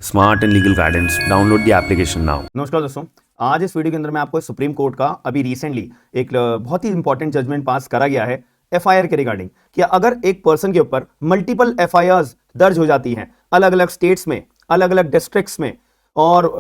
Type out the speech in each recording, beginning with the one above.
Smart and legal guidance, download the application now. नमस्कार दोस्तों, आज इस वीडियो के अंदर मैं आपको सुप्रीम कोर्ट का अभी रिसेंटली एक बहुत ही इंपॉर्टेंट जजमेंट पास करा गया है एफआईआर के रिगार्डिंग कि अगर एक पर्सन के ऊपर मल्टीपल एफआईआर्स दर्ज हो जाती हैं अलग अलग स्टेट्स में, अलग अलग डिस्ट्रिक्ट्स में, और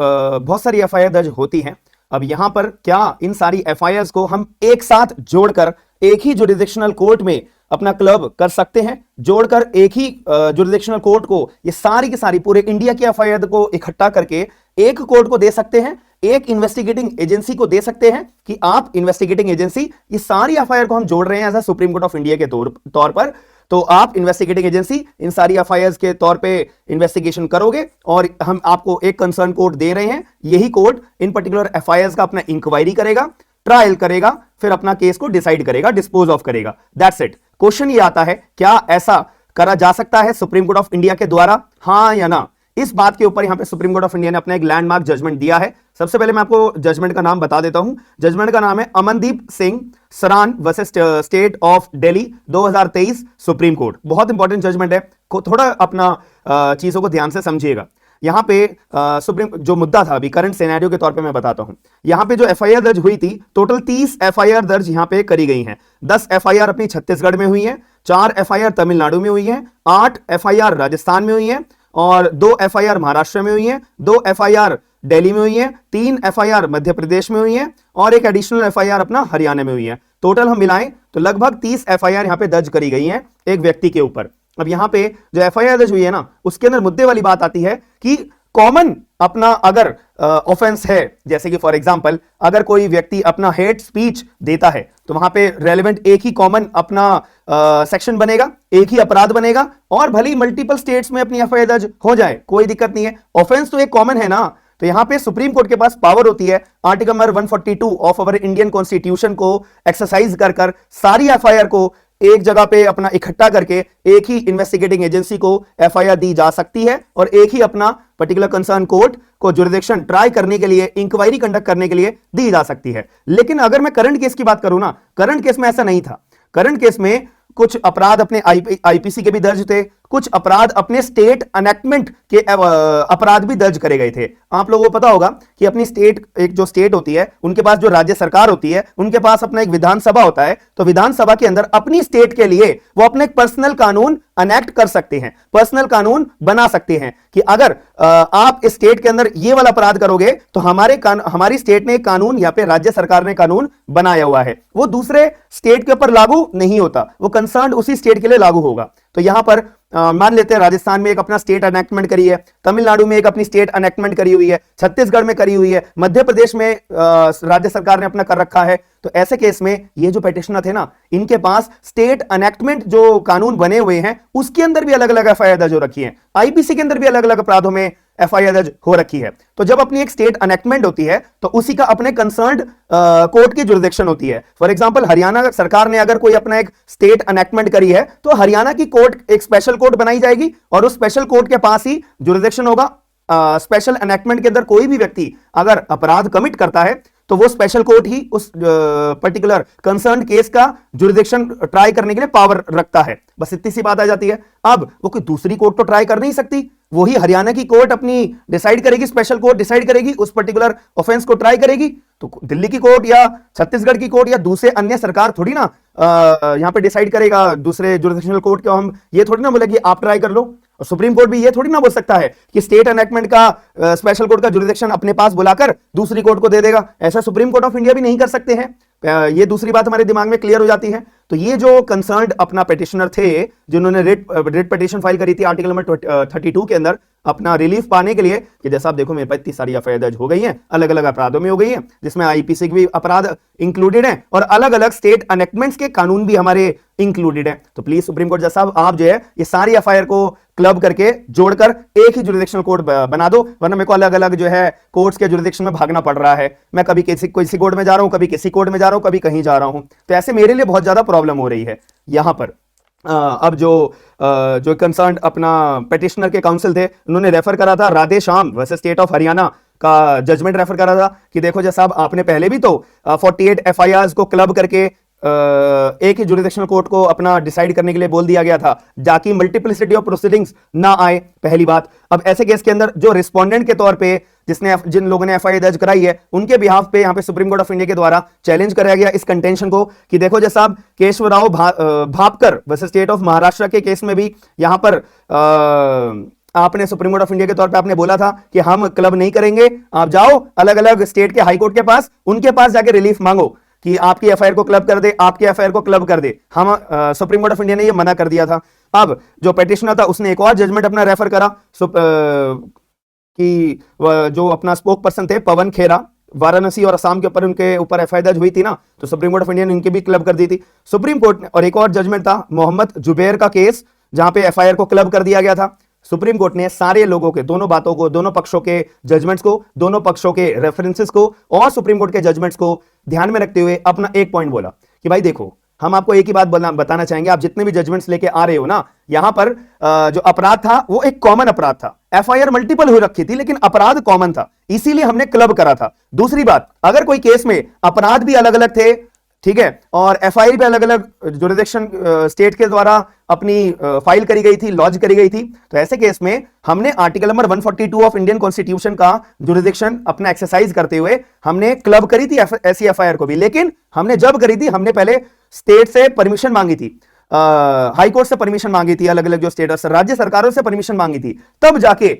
बहुत सारी एफआईआर दर्ज होती हैं। अब यहां पर क्या इन सारी एफआईआर्स को हम एक साथ जोड़कर एक ही जुरिडिक्शनल कोर्ट में अपना क्लब कर सकते हैं? जोड़कर एक ही जुरिडिक्शनल कोर्ट को ये सारी की सारी पूरे इंडिया की एफआईआर को इकट्ठा करके एक कोर्ट को दे सकते हैं, एक इन्वेस्टिगेटिंग एजेंसी को दे सकते हैं कि आप इन्वेस्टिगेटिंग एजेंसी, ये सारी एफआईआर को हम जोड़ रहे हैं as Supreme Court of India के तौर पर। तो आप इन्वेस्टिगेटिंग एजेंसी इन सारी एफआईआर के तौर पे इन्वेस्टिगेशन करोगे और हम आपको एक कंसर्न कोर्ट दे रहे हैं। यही कोर्ट इन पर्टिकुलर एफआईआर का अपना इंक्वायरी करेगा, ट्रायल करेगा, फिर अपना केस को डिसाइड करेगा, डिस्पोज ऑफ करेगा। That's it. क्वेश्चन ये आता है, क्या ऐसा करा जा सकता है सुप्रीम कोर्ट ऑफ इंडिया के द्वारा, हां या ना? इस बात के ऊपर यहां पे सुप्रीम कोर्ट ऑफ इंडिया ने अपना एक लैंडमार्क जजमेंट दिया है। सबसे पहले मैं आपको जजमेंट का नाम बता देता हूं। जजमेंट का नाम है अमनदीप सिंह सरान versus state of Delhi 2023 supreme court. बहुत इंपॉर्टेंट जजमेंट है, थोड़ा अपना चीजों को ध्यान से समझिएगा। यहां पे सुप्रीम जो मुद्दा था अभी करंट सिनेरियो के तौर पे मैं बताता हूं। यहां पे जो एफआईआर दर्ज हुई थी, टोटल 30 एफआईआर दर्ज यहां पे करी गई हैं। 10 एफआईआर अपनी छत्तीसगढ़ में हुई हैं, 4 एफआईआर तमिलनाडु में हुई हैं, 8 एफआईआर राजस्थान में हुई हैं, और 2 एफआईआर महाराष्ट्र में हुई हैं, 2 एफआईआर दिल्ली में हुई हैं, 3 एफआईआर मध्य प्रदेश में हुई हैं, और एक एडिशनल एफआईआर अपना हरियाणा में हुई है। टोटल हम मिलाएं तो लगभग 30 एफआईआर यहां पे दर्ज करी गई हैं एक व्यक्ति के ऊपर। अब यहां पे जो एफआईआर दर्ज हुई है ना, उसके अंदर मुद्दे वाली बात आती है कि कॉमन अपना अगर ऑफेंस है, जैसे कि फॉर एग्जांपल अगर कोई व्यक्ति अपना हेट स्पीच देता है तो वहां पे रेलेवेंट एक ही कॉमन अपना सेक्शन बनेगा, एक ही अपराध बनेगा, और भले ही मल्टीपल स्टेट्स में अपनी एफआईआर दर्ज हो जाए, कोई दिक्कत नहीं है। ऑफेंस तो एक कॉमन है ना। तो यहां पे सुप्रीम कोर्ट के पास पावर होती है article number 142 of our Indian constitution को एक्सरसाइज कर सारी एफआईआर को एक जगह पे अपना इकट्ठा करके एक ही इन्वेस्टिगेटिंग एजेंसी को एफआईआर दी जा सकती है, और एक ही अपना पर्टिकुलर कंसर्न कोर्ट को जुरिडिक्शन ट्राई करने के लिए, इंक्वायरी कंडक्ट करने के लिए दी जा सकती है। लेकिन अगर मैं करंट केस की बात करूं ना, करंट केस में ऐसा नहीं था। करंट केस में कुछ अपराध अपने आईपीसी के भी दर्ज थे, कुछ अपराध अपने स्टेट एनेक्टमेंट के अपराध भी दर्ज करे गए थे। आप लोगों को पता होगा कि अपनी स्टेट, एक जो स्टेट होती है उनके पास जो राज्य सरकार होती है, उनके पास अपना एक विधानसभा होता है। तो विधानसभा के अंदर अपनी स्टेट के लिए वो अपने पर्सनल कानून अनेक्ट कर सकते हैं, पर्सनल कानून बना सकते हैं कि अगर आप इस स्टेट के अंदर ये वाला अपराध करोगे तो हमारी स्टेट ने कानून या फिर राज्य सरकार ने कानून बनाया हुआ है, वो दूसरे स्टेट के ऊपर लागू नहीं होता, वो कंसर्न उसी स्टेट के लिए लागू होगा। तो यहां पर मान लेते हैं राजस्थान में एक अपना स्टेट एनेक्टमेंट करी है, तमिलनाडु में एक अपनी स्टेट एनेक्टमेंट करी हुई है, छत्तीसगढ़ में करी हुई है, मध्य प्रदेश में राज्य सरकार ने अपना कर रखा है। तो ऐसे केस में ये जो पेटिशनर थे ना, इनके पास स्टेट एनेक्टमेंट जो कानून बने हुए हैं उसके अंदर भी अलग अलग एफआईआर दर्ज हो रखी है, आईपीसी के अंदर भी अलग अलग अपराधों में एफआईआर दर्ज हो रखी है। तो जब अपनी एक स्टेट एनेक्टमेंट होती है तो उसी का अपने कंसर्न्ड कोर्ट की जुरिडिक्शन होती है। फॉर एग्जांपल हरियाणा सरकार ने अगर कोई अपना एक स्टेट एनेक्टमेंट करी है तो हरियाणा की कोर्ट एक स्पेशल कोर्ट बनाई जाएगी और उस स्पेशल कोर्ट के पास ही जुरिडिक्शन होगा। स्पेशल एनेक्टमेंट के अंदर कोई भी व्यक्ति अगर अपराध कमिट करता है तो वो स्पेशल कोर्ट ही उस पर्टिकुलर कंसर्न केस का जुरिडिक्शन ट्राई करने के लिए पावर रखता है। बस इतनी सी बात आ जाती है। अब वो कोई दूसरी कोर्ट तो ट्राई कर नहीं सकती, वही हरियाणा की कोर्ट अपनी डिसाइड करेगी, स्पेशल कोर्ट डिसाइड करेगी, उस पर्टिकुलर ऑफेंस को ट्राई करेगी। तो दिल्ली की कोर्ट या छत्तीसगढ़ की कोर्ट या दूसरे अन्य सरकार थोड़ी ना यहां पे डिसाइड करेगा दूसरे जुरिडिक्शनल कोर्ट को। हम ये थोड़ी ना बोलेगी आप ट्राई कर लो। और सुप्रीम कोर्ट भी ये थोड़ी ना बोल सकता है कि स्टेट एनेक्टमेंट का स्पेशल कोर्ट का जुरिडिक्शन अपने पास बुलाकर दूसरी कोर्ट को दे देगा। ऐसा सुप्रीम कोर्ट ऑफ इंडिया भी नहीं कर सकते हैं। ये दूसरी बात हमारे दिमाग में क्लियर हो जाती है। तो ये जो कंसर्न्ड अपना पेटिशनर थे, जिन्होंने रिट पिटीशन फाइल करी थी आर्टिकल नंबर 32 के अंदर अपना रिलीफ पाने के लिए, कि जैसा आप देखो मेरे पास इतनी सारी एफआईआर दर्ज हो गई हैं, अलग अलग अपराधों में हो गई हैं, जिसमें आईपीसी के भी अपराध इंक्लूडेड हैं और अलग अलग स्टेट एनेक्टमेंट्स के कानून भी हमारे इंक्लूडेड हैं। तो प्लीज सुप्रीम कोर्ट जज साहब, आप जो है ये सारी एफआईआर को क्लब करके जोड़कर एक ही जुरिडिक्शनल कोर्ट बना दो, वरना मेरे को अलग अलग जो है कोर्ट्स के जुरिडिक्शन में भागना पड़ रहा है। मैं कभी किसी कोर्ट में जा रहा हूं, कभी किसी कोर्ट में जा रहा हूं, कभी कहीं जा रहा हूं। तो ऐसे मेरे लिए बहुत ज्यादा प्रॉब्लम हो रही है यहां पर। अब जो कंसर्न अपना पेटिशनर के काउंसिल थे, उन्होंने रेफर करा था Radhe Shyam versus state of Haryana का जजमेंट रेफर करा था कि देखो जैसा आपने पहले भी तो 48 एफआईआर को क्लब करके एक ही जुरिडिक्शनल कोर्ट को अपना डिसाइड करने के लिए बोल दिया गया था, जाकि मल्टीप्लिसिटी ऑफ प्रोसीडिंग्स ना आए, पहली बात। अब ऐसे केस के अंदर जो रिस्पोंडेंट के तौर पे जिन लोगों ने एफआईआर दर्ज कराई है, उनके बिहाफ पे यहां पे सुप्रीम कोर्ट ऑफ इंडिया के द्वारा चैलेंज कराया गया इस कंटेंशन को कि देखो जैसा Keshavrao Bhapkar versus state of Maharashtra के केस में भी यहां पर आपने सुप्रीम कोर्ट ऑफ इंडिया के तौर पे आपने बोला था कि हम क्लब नहीं करेंगे, आप जाओ अलग अलग स्टेट के हाई कोर्ट के पास, उनके पास जाके रिलीफ मांगो कि आपकी एफआईआर को क्लब कर दे, आपकी एफआईआर को क्लब कर दे। हम सुप्रीम कोर्ट ऑफ इंडिया ने ये मना कर दिया था। अब जो पेटिशनर था उसने एक और जजमेंट अपना रेफर करा कि जो अपना स्पोक पर्सन थे पवन खेरा, वाराणसी और असम के ऊपर उनके ऊपर एफआईआर दर्ज हुई थी ना, तो सुप्रीम कोर्ट ऑफ इंडिया ने इनकी भी क्लब कर दी थी सुप्रीम कोर्ट ने। और एक और जजमेंट था मोहम्मद जुबैर का केस, जहां पे एफआईआर को क्लब कर दिया गया था। सुप्रीम कोर्ट ने सारे लोगों के, दोनों बातों को, दोनों पक्षों के जजमेंट्स को, दोनों पक्षों के रेफरेंसेस को और सुप्रीम कोर्ट के जजमेंट्स को ध्यान में रखते हुए अपना एक पॉइंट बोला कि भाई देखो, हम आपको एक ही बात बताना चाहेंगे, आप जितने भी जजमेंट्स लेके आ रहे हो ना, यहां पर जो अपराध था वो एक कॉमन अपराध था। एफआईआर मल्टीपल हो रखी थी लेकिन अपराध कॉमन था, इसीलिए हमने क्लब करा था। दूसरी बात, अगर कोई केस में अपराध भी अलग अलग थे, ठीक है, और एफआईआर भी अलग अलग जुरिडिक्शन स्टेट के द्वारा अपनी फाइल करी गई थी, लॉन्च करी गई थी, तो ऐसे केस में हमने article number 142 of Indian constitution का जुरिडिक्शन अपना एक्सरसाइज करते हुए हमने क्लब करी थी ऐसी एफआईआर को भी। लेकिन हमने जब करी थी, हमने पहले स्टेट से परमिशन मांगी थी, हाई कोर्ट से परमिशन मांगी थी, अलग अलग जो स्टेट राज्य सरकारों से परमिशन मांगी थी, तब जाके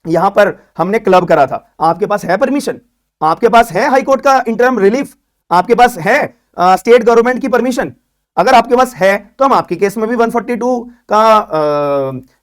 यहां पर हमने क्लब करा था। आपके पास है परमिशन, आपके पास है हाई कोर्ट का इंटरम रिलीफ, आपके पास है स्टेट गवर्नमेंट की परमिशन, अगर आपके पास है तो हम आपके केस में भी 142 का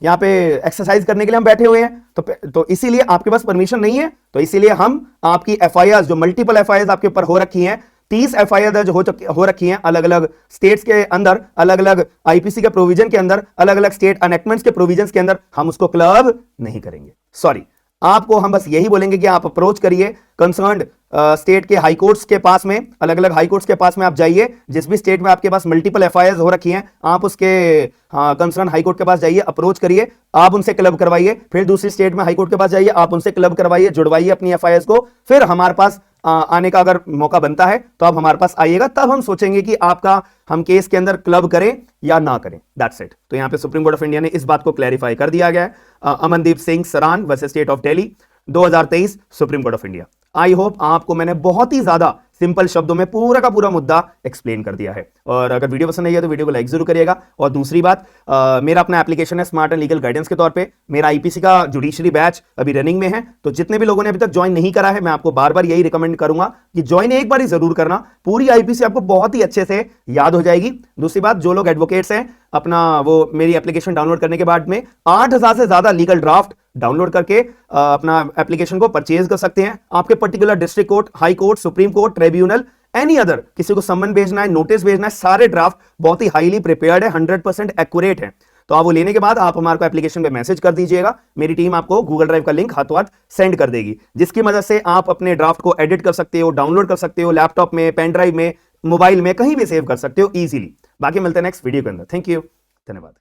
यहां पे एक्सरसाइज करने के लिए हम बैठे हुए हैं। तो इसीलिए आपके पास परमिशन नहीं है, तो इसीलिए हम आपकी एफआईआर, जो मल्टीपल एफआईआर आपके ऊपर हो रखी हैं, 30 एफआईआर दर्ज हो रखी हैं अलग अलग स्टेट्स के अंदर, अलग अलग आईपीसी के प्रोविजन के अंदर, अलग अलग स्टेट एनेक्टमेंट्स के प्रोविजंस के अंदर, हम उसको क्लब नहीं करेंगे। सॉरी, आपको हम बस यही बोलेंगे कि आप अप्रोच करिए कंसर्न्ड स्टेट के हाई कोर्ट्स के पास में, अलग अलग हाई कोर्ट्स के पास में आप जाइए, जिस भी स्टेट में आपके पास मल्टीपल एफआईआर हो रखी हैं, आप उसके कंसर्न हाई कोर्ट के पास जाइए, अप्रोच करिए, आप उनसे क्लब करवाइए, फिर दूसरी स्टेट में हाई कोर्ट के पास जाइए, आप उनसे क्लब करवाइए, जुड़वाइए अपनी एफआईआर को, फिर हमारे पास आने का अगर मौका बनता है तो आप हमारे पास आइएगा, तब हम सोचेंगे कि आपका हम केस के अंदर क्लब करें या ना करें। That's it. तो यहां पे सुप्रीम कोर्ट ऑफ इंडिया ने इस बात को क्लैरिफाई कर दिया गया है। अमनदीप सिंह सरान versus state of Delhi 2023 supreme Court of India. I hope आपको मैंने बहुत ही ज्यादा सिंपल शब्दों में पूरा का पूरा मुद्दा एक्सप्लेन कर दिया है। और अगर वीडियो पसंद आई है तो वीडियो को लाइक जरूर करिएगा। और दूसरी बात, मेरा अपना एप्लीकेशन है स्मार्ट एंड लीगल गाइडेंस के तौर पे, मेरा आईपीसी का जुडिशरी बैच अभी रनिंग में है, तो जितने भी लोगों ने अभी तक ज्वाइन नहीं करा है, मैं आपको बार बार यही रिकमेंड करूंगा कि ज्वाइन एक बार ही जरूर करना, पूरी आईपीसी आपको बहुत ही अच्छे से याद हो जाएगी। दूसरी बात, जो लोग एडवोकेट्स हैं, अपना वो मेरी एप्लीकेशन डाउनलोड करने के बाद में 8000 से ज्यादा लीगल ड्राफ्ट डाउनलोड करके अपना एप्लीकेशन को परचेज कर सकते हैं। आपके particular district court, high court, supreme court, tribunal, any other, किसी को सम्मन भेजना है, नोटिस भेजना है, सारे ड्राफ्ट बहुत ही हाईली प्रिपेयर्ड है, 100% एक्यूरेट है। तो आप वो लेने के बाद आप हमारे को एप्लीकेशन पे मैसेज कर दीजिएगा, मेरी टीम आपको गूगल ड्राइव का लिंक हाथों हाथ सेंड कर देगी, जिसकी मदद से आप अपने ड्राफ्ट को एडिट कर सकते हो, डाउनलोड कर सकते हो, लैपटॉप में, पेन ड्राइव में, मोबाइल में, कहीं भी सेव कर सकते हो इजीली। बाकी मिलते हैं नेक्स्ट वीडियो के अंदर। थैंक यू, धन्यवाद।